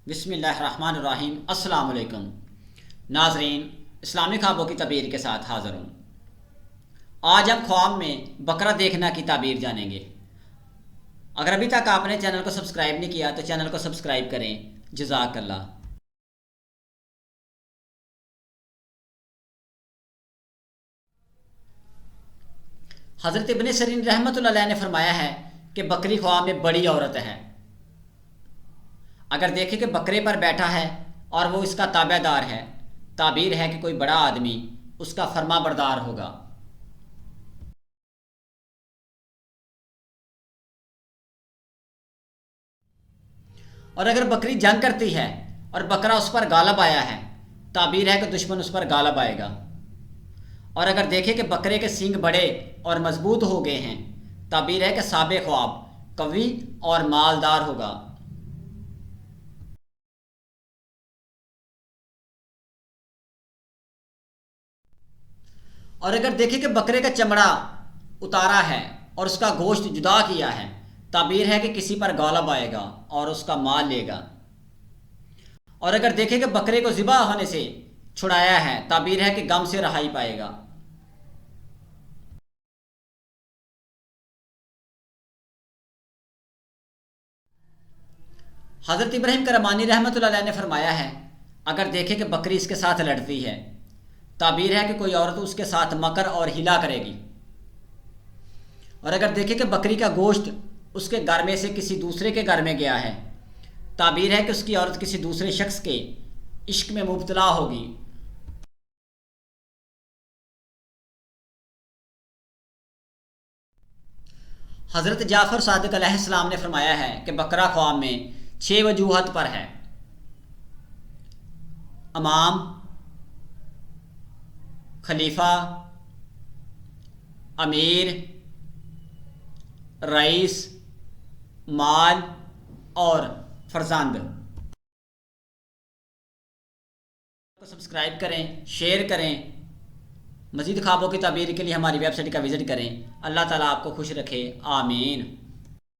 بسم اللہ الرحمن الرحیم۔ السلام علیکم ناظرین، اسلامی خوابوں کی تعبیر کے ساتھ حاضر ہوں۔ آج ہم خواب میں بکرا دیکھنا کی تعبیر جانیں گے۔ اگر ابھی تک آپ نے چینل کو سبسکرائب نہیں کیا تو چینل کو سبسکرائب کریں۔ جزاک اللہ۔ حضرت ابن سیرین رحمۃ اللہ علیہ نے فرمایا ہے کہ بکری خواب میں بڑی عورت ہے۔ اگر دیکھیں کہ بکرے پر بیٹھا ہے اور وہ اس کا تابع دار ہے، تعبیر ہے کہ کوئی بڑا آدمی اس کا فرما بردار ہوگا۔ اور اگر بکری جنگ کرتی ہے اور بکرا اس پر غالب آیا ہے، تعبیر ہے کہ دشمن اس پر غالب آئے گا۔ اور اگر دیکھیں کہ بکرے کے سینگ بڑے اور مضبوط ہو گئے ہیں، تعبیر ہے کہ صاحب خواب قوی اور مالدار ہوگا۔ اور اگر دیکھیں کہ بکرے کا چمڑا اتارا ہے اور اس کا گوشت جدا کیا ہے، تعبیر ہے کہ کسی پر غالب آئے گا اور اس کا مال لے گا۔ اور اگر دیکھیں کہ بکرے کو ذبح ہونے سے چھڑایا ہے، تعبیر ہے کہ غم سے رہائی پائے گا۔ حضرت ابراہیم کرمانی رحمۃ اللہ علیہ نے فرمایا ہے، اگر دیکھیں کہ بکری اس کے ساتھ لڑتی ہے، تعبیر ہے کہ کوئی عورت اس کے ساتھ مکر اور ہلا کرے گی۔ اور اگر دیکھیں کہ بکری کا گوشت اس کے گھر میں سے کسی دوسرے کے گھر میں گیا ہے، تعبیر ہے کہ اس کی عورت کسی دوسرے شخص کے عشق میں مبتلا ہوگی۔ حضرت جعفر صادق علیہ السلام نے فرمایا ہے کہ بکرا خواب میں 6 وجوہات پر ہے: امام، خلیفہ، امیر، رئیس، مال اور فرزند۔ سبسکرائب کریں، شیئر کریں۔ مزید خوابوں کی تعبیر کے لیے ہماری ویب سائٹ کا وزٹ کریں۔ اللہ تعالیٰ آپ کو خوش رکھے، آمین۔